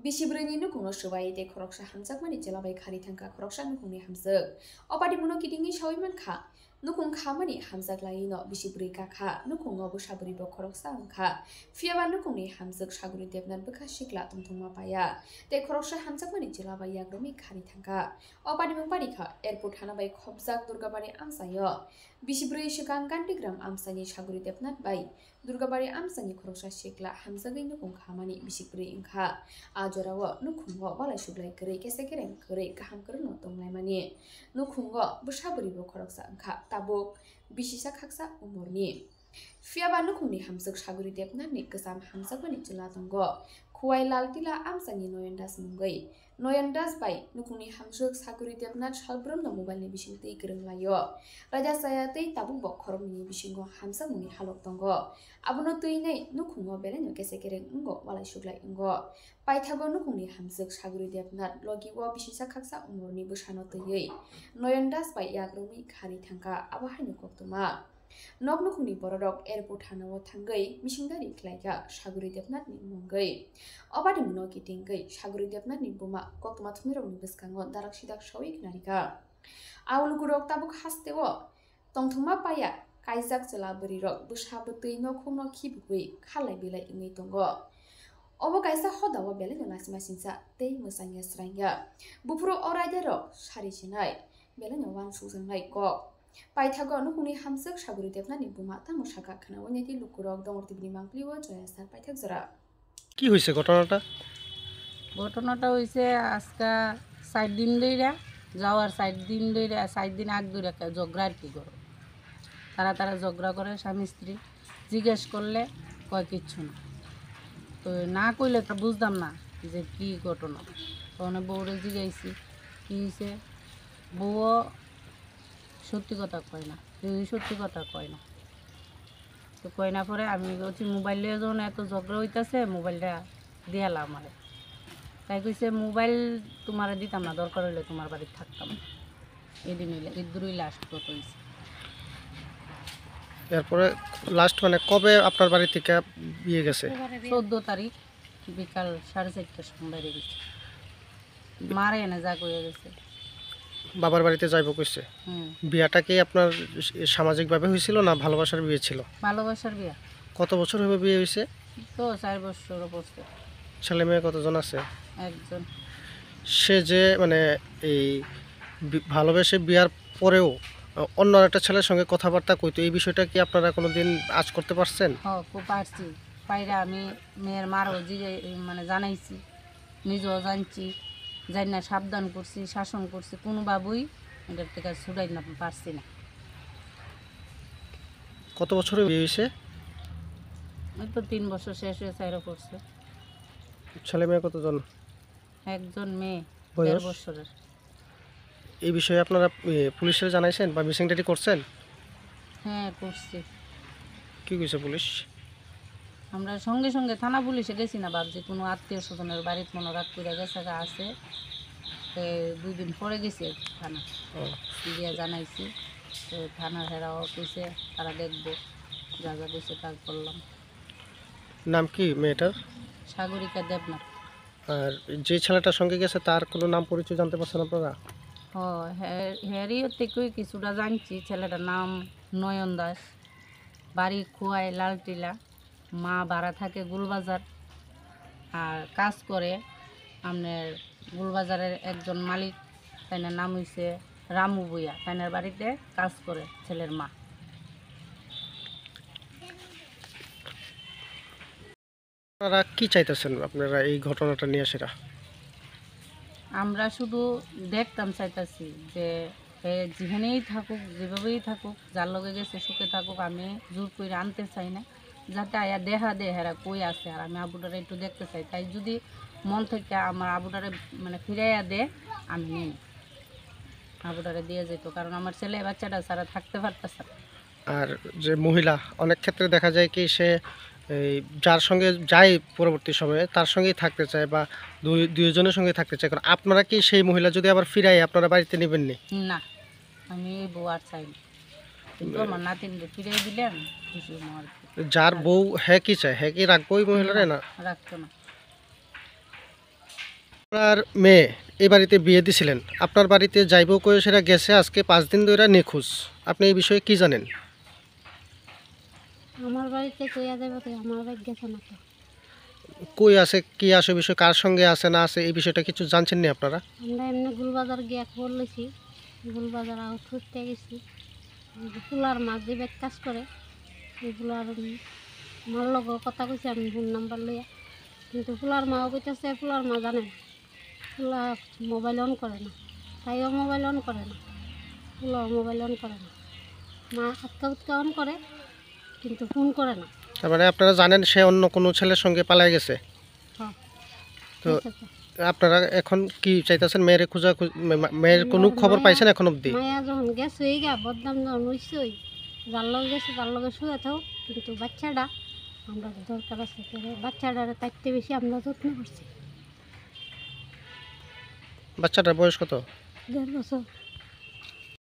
Bishibrani nukung shubai de koroksa hamzak mani jelabai khari thangka koroksa nukungni hamzak. Opadi muno kidingi shawi man kha. Nukung kha mani hamzak lai no bishibri ka kha nukung obo shabri bo koroksa angkha. Fiaba nukungni hamzak shaguri debnan bukha shikla tungtungma paya. De koroksa hamzak mani jelabai yagromi khari thangka. Opadi mungpadi kha airport hanabai khobjak durgabari amsayo. Bishibri shikang gandigram amsani shaguri debnat bai. Durgabari amsani koroksa shikla hamzagai nukung kha mani bishibri ingkha. Ajorawo nukhungo walai shuglai kere kese kereng kere kaham kere no tonglai mani nukhungo bushaburi bo khoroksa angkha tabuk bisisa khaksa umurni fiaba nukhungni hamsak shaguri debnani kesam hamsak bani chila tongo khuwai laltila amsani noyandas mungai noyandas bai nukhungni hamsak shaguri debnat shalbrum no mobile ni bisingtei kereng layo raja saya tei tabuk bo khoromni bisingo hamsak muni halok tongo abono tuinai nukhungo beleno kese kereng ungo walai shuglai ungo paithago nukungni hamzak shaguri debnat logiwo bisisa khaksa umurni busano tei noyandas bai yagromi khari thangka abo haino koktuma nok nukungni borodok airport hanao thangai misingdari khlaika shaguri debnat ni mungai obadi muno kitinggai shaguri debnat ni buma koktuma thunirokni biskango darak sidak shawi knarika awulgurok tabuk hastewo tongthuma paya kaijak chela buri rok busabu tei nokhungno khibugui khalai bilai ingai tongo obo kaisa hodawo beleno nasimasinsa tei musanya srangya bufuro oraidero sari sinai beleno wan sujangnai kok paithago nukungni hamsak shaguri debnani buma tamo shaka khanawo neti lukurok dongortibni mangpliwo joyasar paithak jora কি হইছে ঘটনাটা? ঘটনাটা হইছে আজকা 4 দিন ধইরা যাওয়ার 4 দিন ধইরা 4 দিন আগ ধইরা ঝগড়া আর কি করো তারা ঝগড়া করে স্বামী স্ত্রী জিজ্ঞেস করলে কয় কিচ্ছু না তো না কইলে তো বুঝতাম না যে কি ঘটনা তখন বউরে জিজ্ঞাসি কি হয়েছে বউও সত্যি কথা কয় না কেউই সত্যি কথা কয় না তো কয় না পরে আমি বলছি মোবাইলে যখন এত ঝগড়া হইতাছে মোবাইলটা দিয়ালাম আমারে তাই কইছে মোবাইল তোমারে দিতাম না দরকার হইলে তোমার বাড়িতে থাকতাম এদিন হইলে ইদুরই লাস্ট কত হয়েছে এরপরে লাস্ট মানে কবে আপনার বাড়ি থেকে বিয়ে গেছে? 14 তারিখ বিকাল 4:30টার সময় বাইরে গেছে মারে এনে যা কইয়া গেছে বাবার বাড়িতে যাইব কইছে। বিয়াটা কি আপনার সামাজিকভাবে হয়েছিল না ভালোবাসার বিয়ে ছিল? ভালোবাসার বিয়া। কত বছর হবে বিয়ে হয়েছে? তো 4 বছর পড়ছে। ছেলে মেয়ে কতজন আছে? একজন। সে যে মানে এই ভালোবেসে বিয়ার পরেও অন্য একটা ছেলের সঙ্গে কথাবার্তা কইতো, এই বিষয়টা কি আপনারা কোনোদিন আজ করতে পারছেন? হ্যাঁ, খুব পারছি। পাইরা আমি মেয়ের মারও মানে জানাইছি, নিজেও জানছি, জানি না সাবধান করছি, শাসন করছি, কোনোভাবেই এটার থেকে ছুটাই না পারছি না। কত বছরে বিয়ে হয়েছে? ওই তো 3 বছর শেষ হয়ে 4 পড়ছে। ছেলে মেয়ে কতজন? একজন মেয়ে 1.5 বছরের। এই বিষয়ে আপনারা পুলিশে জানাইছেন বা মিসিং ডায়েরি করছেন? হ্যাঁ, করছি। কি কইছে পুলিশ? আমরা সঙ্গে সঙ্গে থানা পুলিশে গেছি না, ভাবছি কোনো আত্মীয় স্বজনের বাড়িতে মনে রাগ করে গেছে আছে, 2 দিন পরে গেছি থানা গিয়ে জানাইছি। তো থানার হেরাও কইছে তারা দেখবো, যা যা কইছে তা করলাম। নাম কি মেয়েটার? সাগরিকা দেবনাথ। আর যে ছেলেটার সঙ্গে গেছে তার কোনো নাম পরিচয় জানতে পারছেন আপনারা? হ্যারি থেকেই কিছুটা জানছি। ছেলেটার নাম নয়ন দাস, বাড়ি খোয়াই লালটিলা, মা ভাড়া থাকে গুলবাজার, আর কাজ করে আপনার গুলবাজারের একজন মালিক, তাইনার নাম হইছে রামু ভুইয়া, তাইনার বাড়িতে কাজ করে ছেলের মা। আপনারা কি চাইতেছেন আপনারা এই ঘটনাটা নিয়ে? সেটা আমরা শুধু দেখতাম চাইতেছি যে যেখানেই থাকুক, যেভাবেই থাকুক, যার লগে গেছে সুখে থাকুক। আমি জোর করে আনতে চাই না, যাতে আয়া দেখা দে হেরা কই আছে, আর আমি আবুটারে একটু দেখতে চাই। তাই যদি মন থেকে আমার আবুটারে মানে ফিরাইয়া দে, আমি নেই আবুটারে দিয়ে যেত, কারণ আমার ছেলে বাচ্চাটা ছাড়া থাকতে পারতেছে। আর যে মহিলা, অনেক ক্ষেত্রে দেখা যায় কি সে যার সঙ্গে যায় পরবর্তী সময়ে তার সঙ্গেই থাকতে চায় বা দুইজনের সঙ্গে থাকতে চায়, কারণ আপনারা কি সেই মহিলা যদি আবার ফিরাই আপনারা বাড়িতে নেবেন নি? না, আমি এই বউ আর চাই না, কিন্তু আমার নাতিনকে ফিরাই দিলেন খুশি। যার বউ হ্যাঁ কি চায়, হ্যাঁ কি রাখবো ওই মহিলারে? না, রাখতো না। আপনার মেয়ে এই বাড়িতে বিয়ে দিছিলেন, আপনার বাড়িতে যাইব কয়ে সেটা গেছে, আজকে 5 দিন ধরে নিখোঁজ। আপনি এই বিষয়ে কি জানেন? আমার বাড়িতে কইয়া যাবে তো আমার বাড়ি গেছে না তো। কই আছে, কি আসে বিষয়, কার সঙ্গে আছে না আছে, এই বিষয়টা কিছু জানছেন না আপনারা? আমরা এমনি গুলবাজার গিয়ে খবর লইছি, গুলবাজার আউট করতে গেছি। ফুলার মাছ যে ব্যাগ কাজ করে এগুলার মার লগ কথা কইছি আমি ফোন নাম্বার লইয়া, কিন্তু ফুলার মাও কইতেছে ফুলার মা জানে না, ফুলা মোবাইল অন করে না, তাইও মোবাইল অন করে না, ফুলাও মোবাইল অন করে না। মা আটকা উটকা অন করে কিন্তু ফোন করে না। তার মানে আপনারা জানেন সে অন্য কোনো ছেলের সঙ্গে পালাই গেছে। হ্যাঁ তো আপনারা এখন কি চাইতেছেন? মেয়ের মেয়ের কোনো খবর পাইছেন এখন অবধি? মায়া যখন গেছে হয়ে গা বদনাম যখন হইসই যার লগে গেছে তার লগে শুয়ে থাও, কিন্তু বাচ্চাটা আমরা দরকার আছে করে বাচ্চাটারে তাইতে বেশি আমরা যত্ন করছি। বাচ্চাটার বয়স কত? 1.5 বছর।